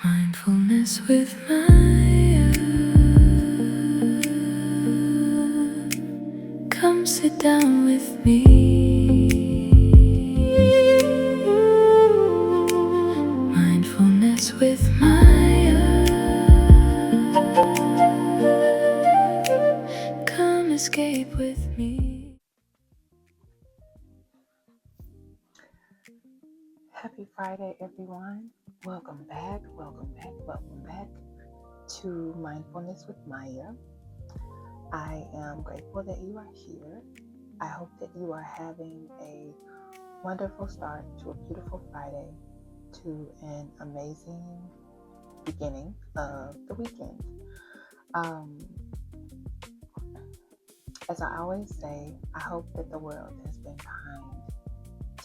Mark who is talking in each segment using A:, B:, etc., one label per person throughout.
A: Mindfulness with Miya. Come sit down with me. Mindfulness with Miya. Come escape with me.
B: Happy Friday, everyone. Welcome back to Mindfulness with Miya. I am grateful that you are here. I hope that you are having a wonderful start to a beautiful Friday, to an amazing beginning of the weekend. As I always say, I hope that the world has been kind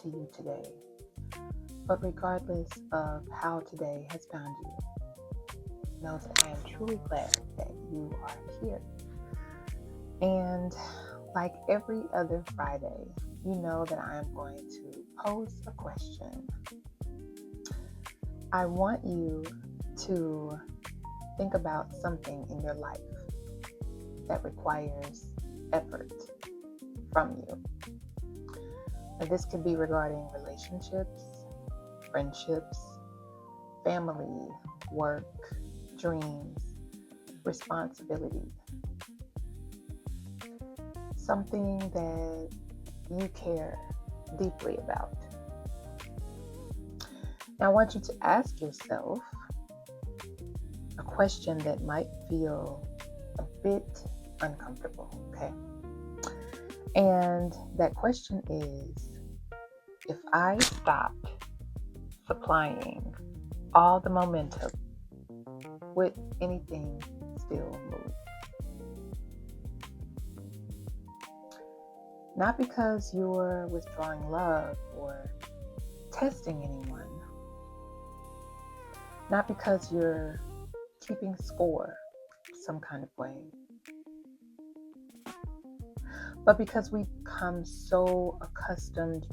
B: to you today. But regardless of how today has found you, know that I am truly glad that you are here. And like every other Friday, you know that I am going to pose a question. I want you to think about something in your life that requires effort from you. And this could be regarding relationships, friendships, family, work, dreams, responsibility. Something that you care deeply about. Now I want you to ask yourself a question that might feel a bit uncomfortable, okay? And that question is, if I stopped supplying all the momentum, would anything still move? Not because you're withdrawing love or testing anyone. Not because you're keeping score some kind of way. But because we've become so accustomed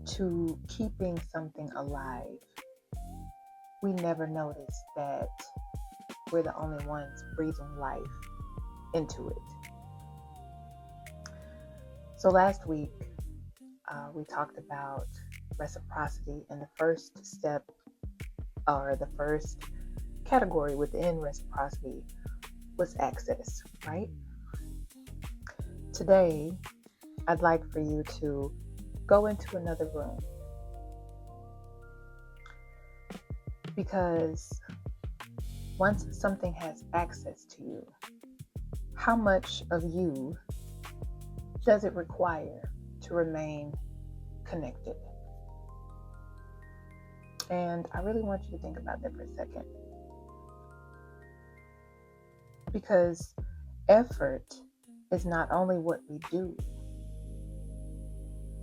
B: to keeping something alive, we never notice that we're the only ones breathing life into it. So last week, we talked about reciprocity, and the first step, or the first category within reciprocity, was access, right? Today, I'd like for you to go into another room, because once something has access to you, how much of you does it require to remain connected? And I really want you to think about that for a second. Because effort is not only what we do.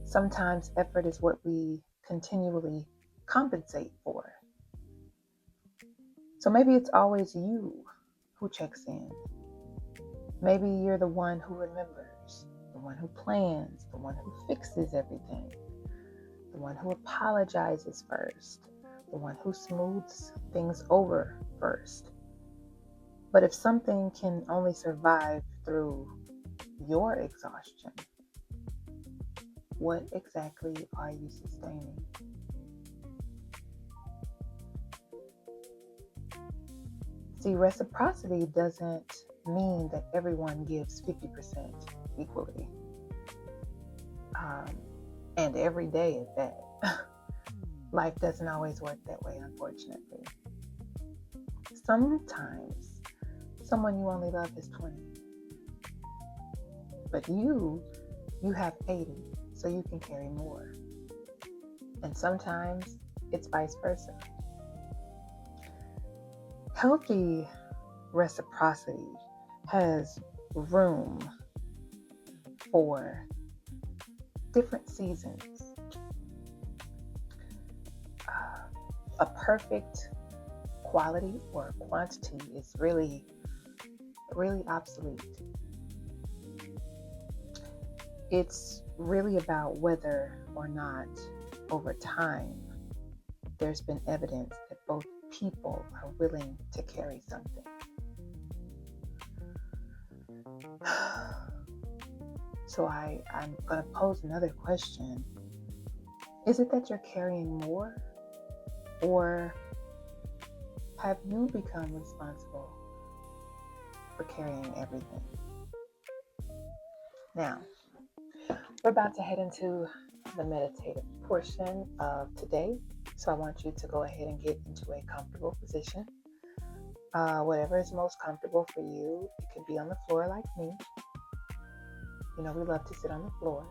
B: Sometimes effort is what we continually compensate for. So maybe it's always you who checks in. Maybe you're the one who remembers, the one who plans, the one who fixes everything, the one who apologizes first, the one who smooths things over first. But if something can only survive through your exhaustion, what exactly are you sustaining? See, reciprocity doesn't mean that everyone gives 50% equally. And every day at that. Life doesn't always work that way, unfortunately. Sometimes someone you only love is 20. But you have 80, so you can carry more. And sometimes it's vice versa. Healthy reciprocity has room for different seasons. A perfect quality or quantity is really obsolete. It's really about whether or not over time there's been evidence that both people are willing to carry something. So I'm going to pose another question. Is it that you're carrying more, or have you become responsible for carrying everything? Now, we're about to head into the meditative portion of today. So I want you to go ahead and get into a comfortable position. Whatever is most comfortable for you. It could be on the floor like me. You know, we love to sit on the floor.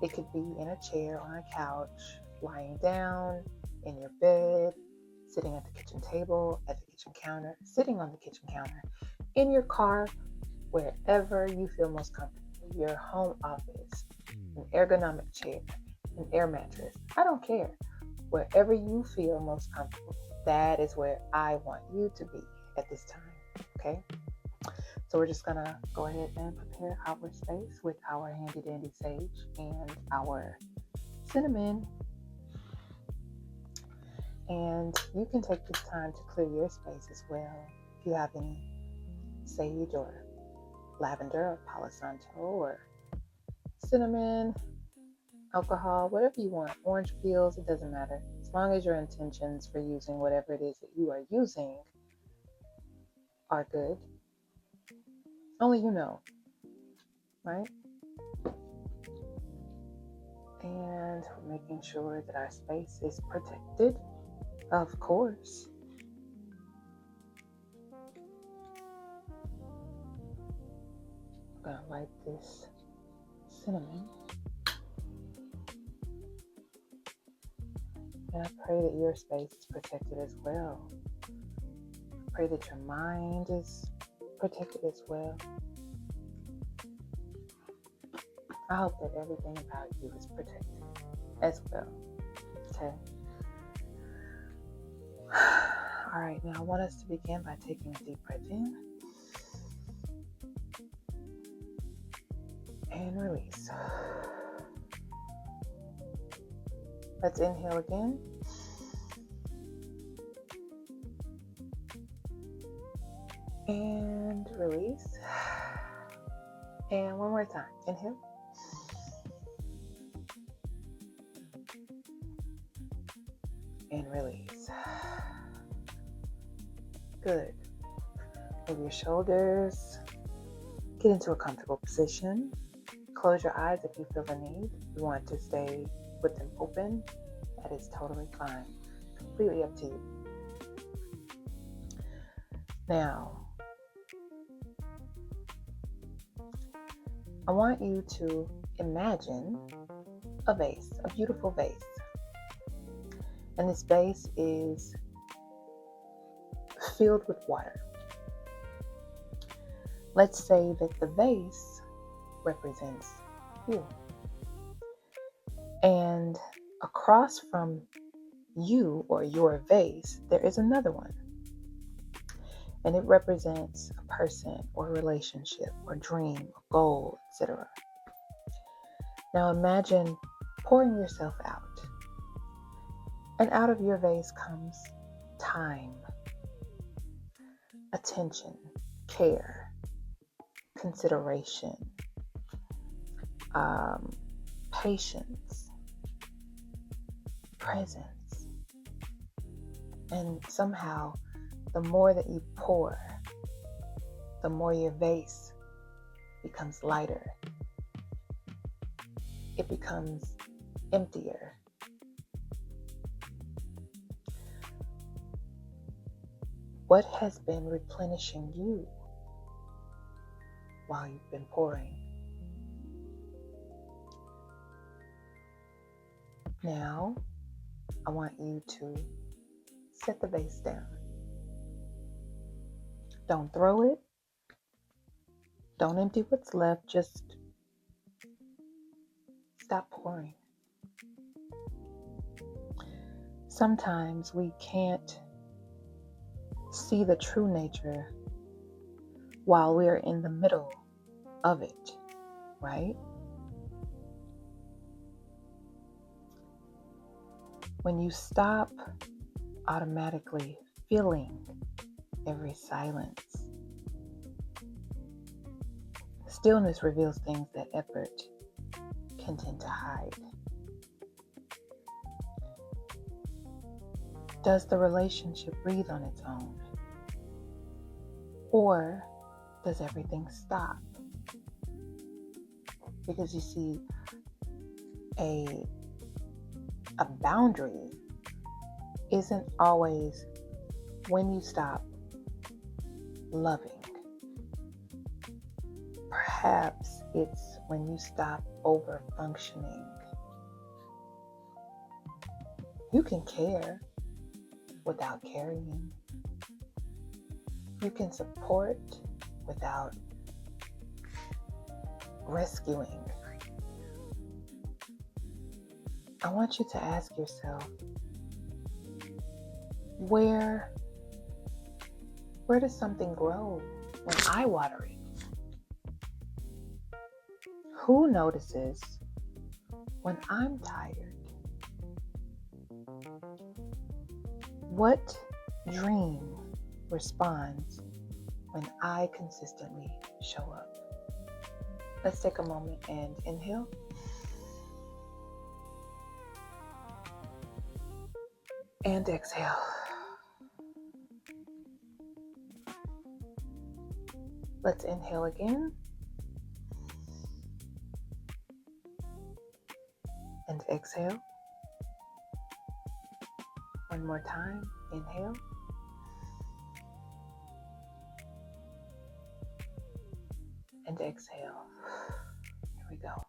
B: It could be in a chair, on a couch, lying down, in your bed, sitting at the kitchen table, at the kitchen counter, sitting on the kitchen counter, in your car, wherever you feel most comfortable. Your home office, an ergonomic chair, an air mattress. I don't care. Wherever you feel most comfortable, that is where I want you to be at this time. Okay? So we're just going to go ahead and prepare our space with our handy dandy sage and our cinnamon. And you can take this time to clear your space as well. If you have any sage or lavender or Palo Santo or cinnamon, alcohol, whatever you want, orange peels, it doesn't matter. As long as your intentions for using whatever it is that you are using are good. Only you know, right? And we're making sure that our space is protected, of course. I'm going to light this cinnamon. And I pray that your space is protected as well. I pray that your mind is protected as well. I hope that everything about you is protected as well. Okay. All right, now I want us to begin by taking a deep breath in and release. Let's inhale again. And release. And one more time. Inhale. And release. Good. Move your shoulders. Get into a comfortable position. Close your eyes if you feel the need. If you want to stay with them open, that is totally fine. Completely up to you. Now, I want you to imagine a vase, a beautiful vase. And this vase is filled with water. Let's say that the vase represents you. And across from you or your vase, there is another one. And it represents a person or a relationship or dream or goal, etc. Now imagine pouring yourself out. And out of your vase comes time, attention, care, consideration, patience, presence. And somehow, the more that you pour, the more your vase becomes lighter. It becomes emptier. What has been replenishing you while you've been pouring? Now, I want you to set the vase down. Don't throw it. Don't empty what's left. Just stop pouring. Sometimes we can't see the true nature while we're in the middle of it, right? When you stop automatically filling every silence. Stillness reveals things that effort can tend to hide. Does the relationship breathe on its own? Or does everything stop? Because you see, a boundary isn't always when you stop loving. Perhaps it's when you stop overfunctioning. You can care without carrying. You can support without rescuing. I want you to ask yourself, where does something grow when I water it? Who notices when I'm tired? What dream responds when I consistently show up? Let's take a moment and inhale. And exhale. Let's inhale again. And exhale. One more time. Inhale. And exhale. Here we go.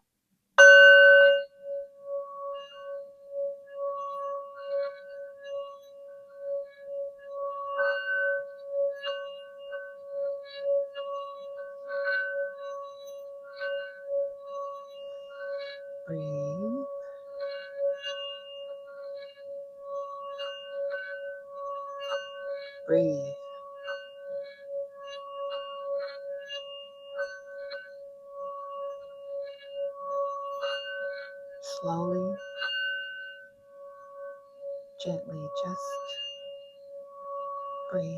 B: Breathe. Breathe. Slowly, gently, just breathe.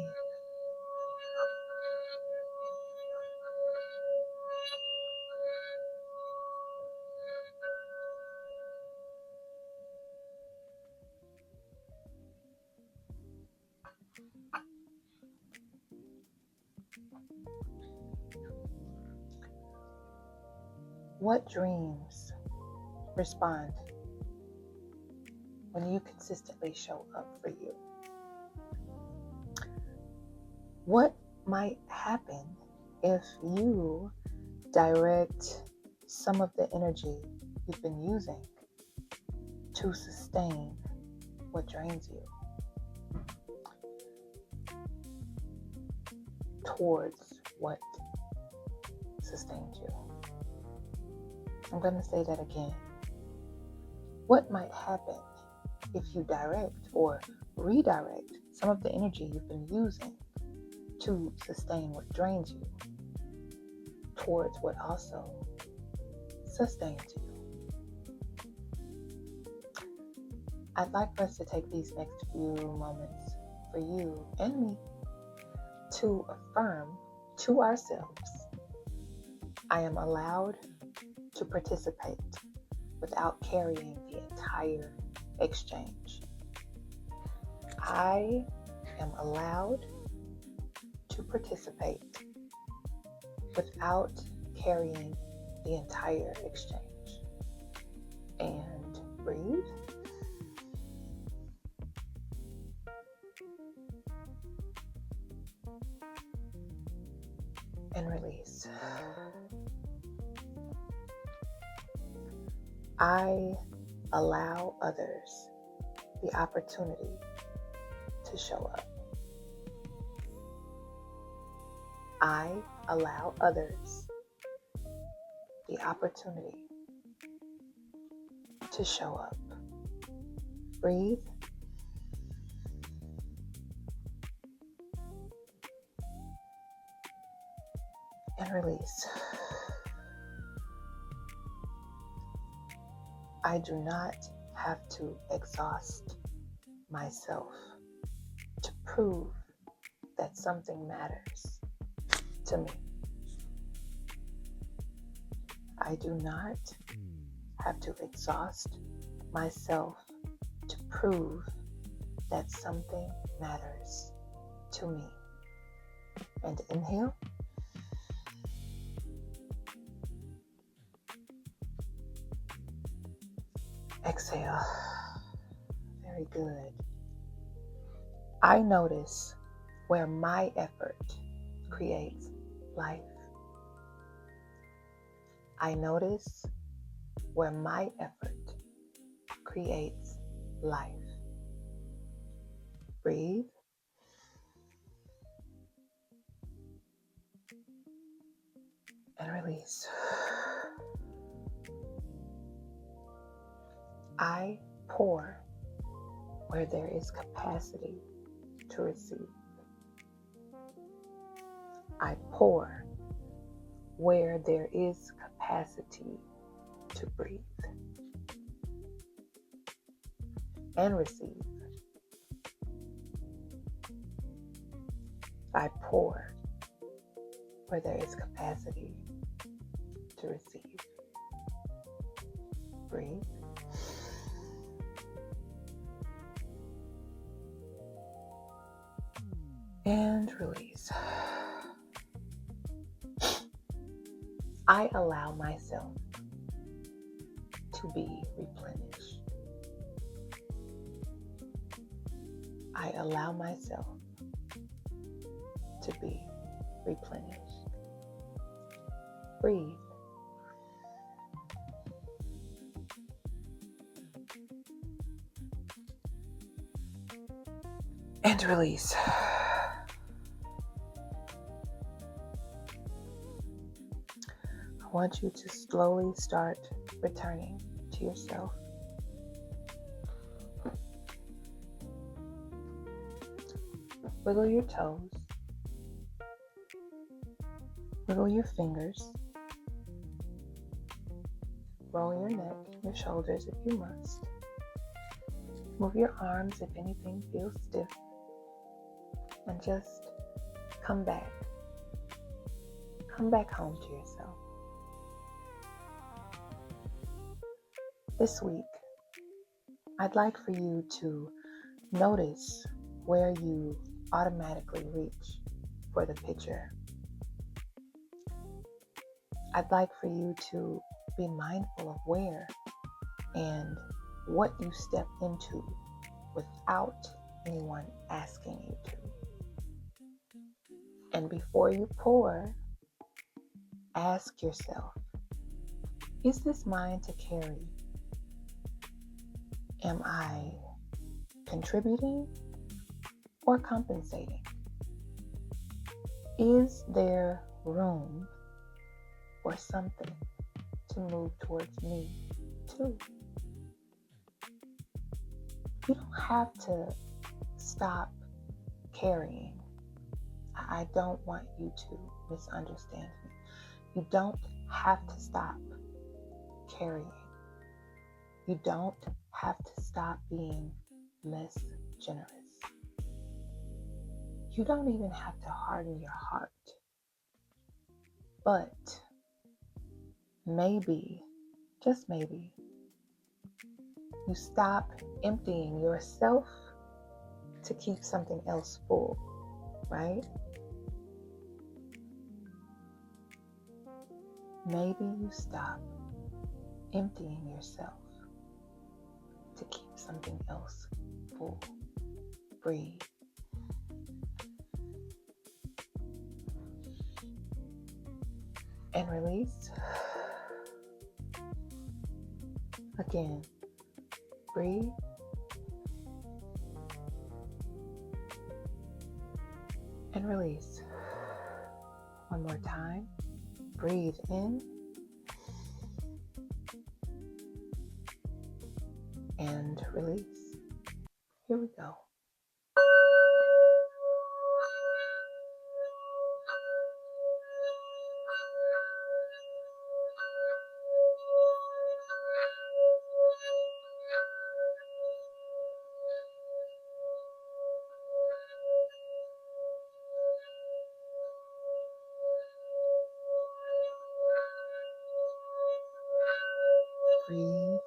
B: What dreams respond when you consistently show up for you? What might happen if you direct some of the energy you've been using to sustain what drains you towards what sustains you? I'm going to say that again. What might happen if you direct or redirect some of the energy you've been using to sustain what drains you towards what also sustains you? I'd like for us to take these next few moments for you and me to affirm to ourselves, I am allowed to participate without carrying the entire exchange. I am allowed to participate without carrying the entire exchange. And breathe. And release. I allow others the opportunity to show up. I allow others the opportunity to show up. Breathe. And release. I do not have to exhaust myself to prove that something matters to me. I do not have to exhaust myself to prove that something matters to me. And inhale. Exhale. Very good. I notice where my effort creates life. I notice where my effort creates life. Breathe. And release. I pour where there is capacity to receive. I pour where there is capacity to breathe and receive. I pour where there is capacity to receive. Breathe. And release. I allow myself to be replenished. I allow myself to be replenished. Breathe. And release. I want you to slowly start returning to yourself. Wiggle your toes. Wiggle your fingers. Roll your neck, your shoulders if you must. Move your arms if anything feels stiff. And just come back. Come back home to yourself. This week, I'd like for you to notice where you automatically reach for the picture. I'd like for you to be mindful of where and what you step into without anyone asking you to. And before you pour, ask yourself, is this mine to carry? Am I contributing or compensating? Is there room for something to move towards me too? You don't have to stop carrying. I don't want you to misunderstand me. You don't have to stop carrying. You don't have to stop being less generous. You don't even have to harden your heart. But maybe, just maybe, you stop emptying yourself to keep something else full, right? Maybe you stop emptying yourself to keep something else full. Breathe. And release. Again, breathe. And release. One more time. Breathe in. And release. Here we go. Breathe.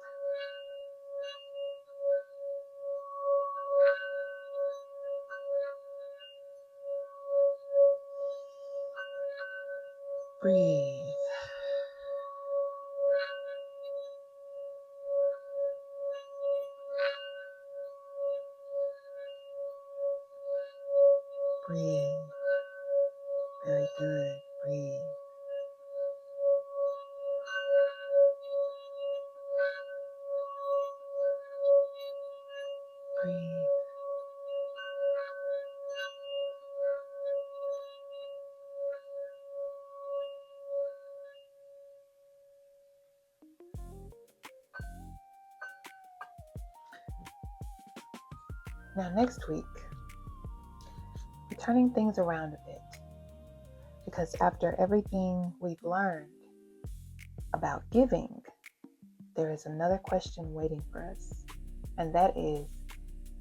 B: Breathe. Breathe. Very good. Breathe. Breathe. Now, next week, we're turning things around a bit because after everything we've learned about giving, there is another question waiting for us, and that is,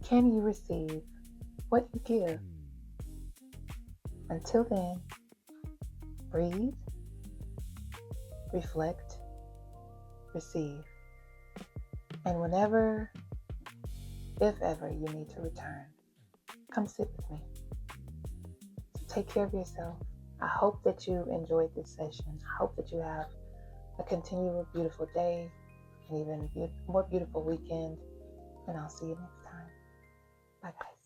B: can you receive what you give? Until then, breathe, reflect, receive, and whenever, if ever, you need to return, come sit with me. So take care of yourself. I hope that you enjoyed this session. I hope that you have a continual beautiful day and even more beautiful weekend. And I'll see you next time. Bye, guys.